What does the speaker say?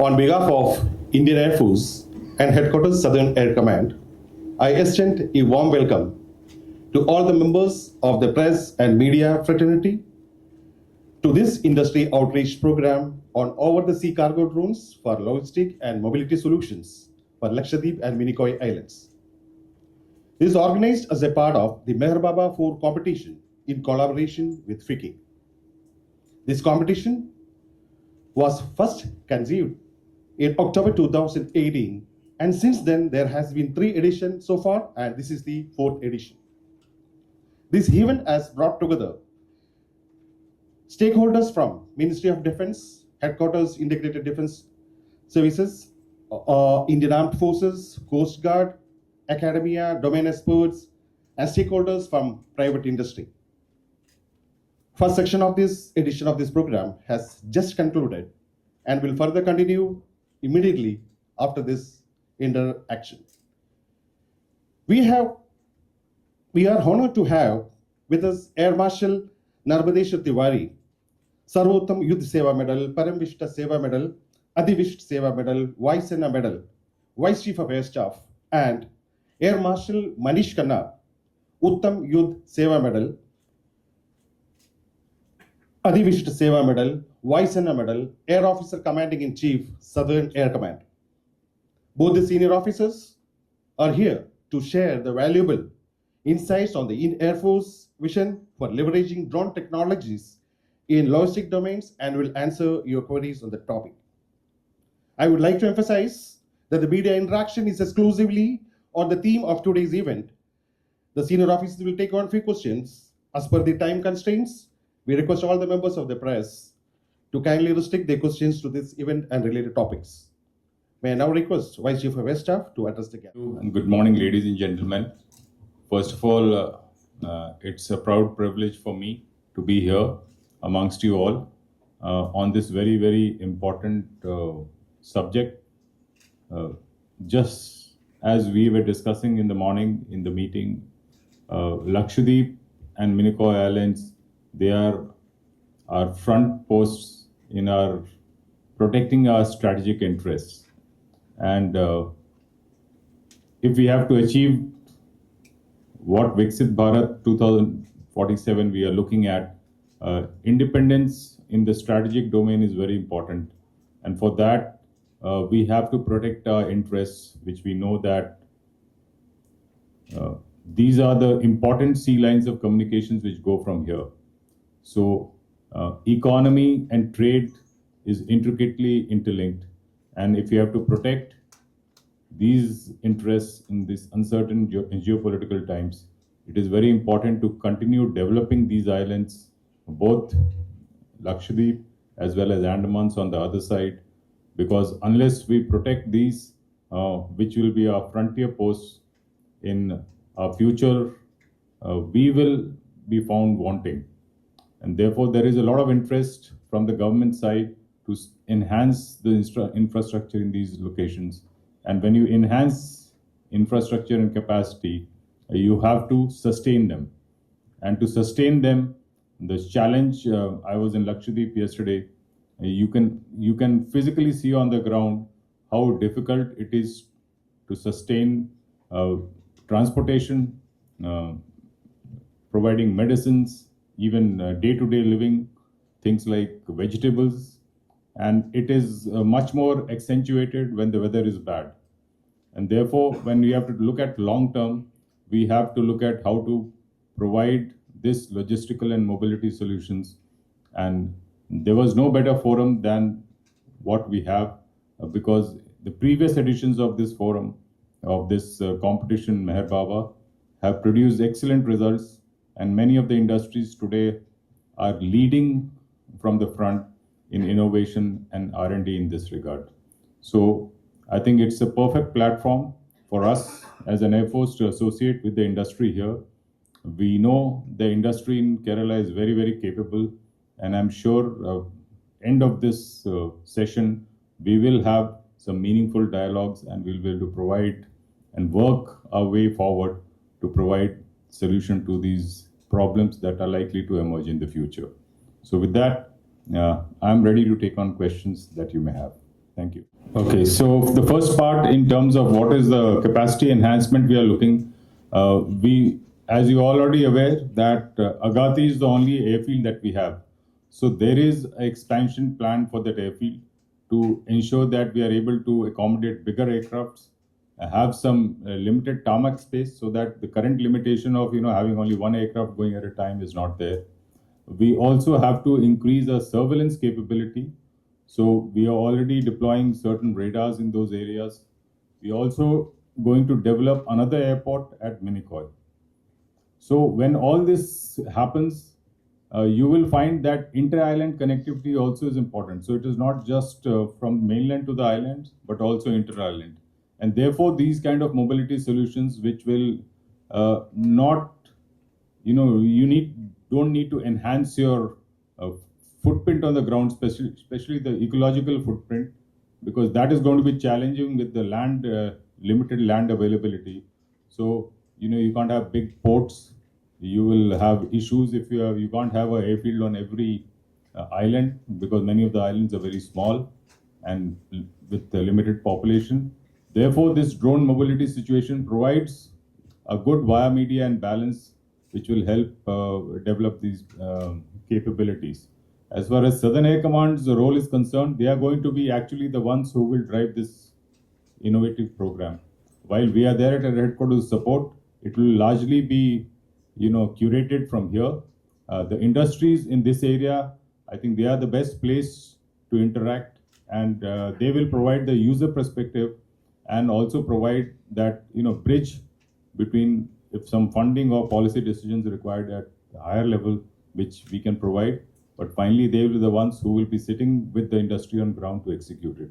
On behalf of Indian Air Force and Headquarters Southern Air Command, I extend a warm welcome to all the members of the press and media fraternity to this industry outreach program on over-the-sea cargo drones for logistic and mobility solutions for Lakshadweep and Minicoy Islands. This is organized as a part of the Meher Baba 4 competition in collaboration with FICCI. This competition was first conceived in October 2018, and since then there has been 3 editions so far, and this is the 4th edition. This event has brought together stakeholders from Ministry of Defense, Headquarters Integrated Defense Services, Indian Armed Forces, Coast Guard, academia, domain experts, and stakeholders from private industry. First section of this edition of this program has just concluded and will further continue immediately after this interaction. We are honored to have with us Air Marshal Narbadeshwar Tiwari, Sarvottam Yudh Seva Medal, Paramvishta Seva Medal, Adhivisht Seva Medal, Vice Sena Medal, Vice Chief of Air Staff, and Air Marshal Manish Khanna, Uttam Yudh Seva Medal, Adhivisht Seva Medal, Vice Sena Medal, Air Officer Commanding in Chief, Southern Air Command. Both the senior officers are here to share the valuable insights on the Air Force vision for leveraging drone technologies in logistic domains and will answer your queries on the topic. I would like to emphasize that the media interaction is exclusively on the theme of today's event. The senior officers will take on few questions. As per the time constraints, we request all the members of the press to kindly restrict their questions to this event and related topics. May I now request Vice Chief of Air Staff to address the gathering. And good morning, ladies and gentlemen. First of all, it's a proud privilege for me to be here amongst you all on this very, very important subject. Just as we were discussing in the morning in the meeting, Lakshadweep and Minicoy Islands, they are our front posts in our protecting our strategic interests. And if we have to achieve what Viksit Bharat 2047 we are looking at, independence in the strategic domain is very important. And for that, we have to protect our interests, which we know that these are the important sea lines of communications which go from here. So economy and trade is intricately interlinked. And if you have to protect these interests in this uncertain geopolitical times, it is very important to continue developing these islands, both Lakshadweep as well as Andamans on the other side, because unless we protect these, which will be our frontier posts in our future, we will be found wanting. And therefore, there is a lot of interest from the government side to enhance the infrastructure in these locations. And when you enhance infrastructure and capacity, you have to sustain them. And to sustain them, the challenge, I was in Lakshadweep yesterday, you can physically see on the ground how difficult it is to sustain transportation, providing medicines, even day-to-day living, things like vegetables. And it is much more accentuated when the weather is bad. And therefore, when we have to look at long term, we have to look at how to provide this logistical and mobility solutions. And there was no better forum than what we have, because the previous editions of this forum, of this competition, Meher Baba, have produced excellent results. And many of the industries today are leading from the front in innovation and R&D in this regard. So I think it's a perfect platform for us as an Air Force to associate with the industry here. We know the industry in Kerala is very, very capable, and I'm sure end of this session, we will have some meaningful dialogues and we'll be able to provide and work our way forward to provide solution to these problems that are likely to emerge in the future. So with that, I'm ready to take on questions that you may have. Thank you. Okay, so the first part in terms of what is the capacity enhancement we are looking, as you already aware, that Agati is the only airfield that we have. So there is an expansion plan for that airfield to ensure that we are able to accommodate bigger aircrafts, have some limited tarmac space, so that the current limitation of having only one aircraft going at a time is not there. We also have to increase our surveillance capability. So we are already deploying certain radars in those areas. We are also going to develop another airport at Minicoy. So when all this happens, you will find that inter-island connectivity also is important. So it is not just from mainland to the islands, but also inter-island. And therefore, these kind of mobility solutions, which will not, don't need to enhance your footprint on the ground, especially the ecological footprint, because that is going to be challenging with the limited land availability. So you can't have big ports. You will have issues if you can't have an airfield on every island, because many of the islands are very small and with a limited population. Therefore, this drone mobility situation provides a good via media and balance, which will help develop these capabilities. As far as Southern Air Command's role is concerned, they are going to be actually the ones who will drive this innovative program. While we are there at our headquarters support, it will largely be curated from here. The industries in this area, I think they are the best place to interact, and they will provide the user perspective and also provide that bridge between if some funding or policy decisions are required at the higher level, which we can provide. But finally, they will be the ones who will be sitting with the industry on ground to execute it.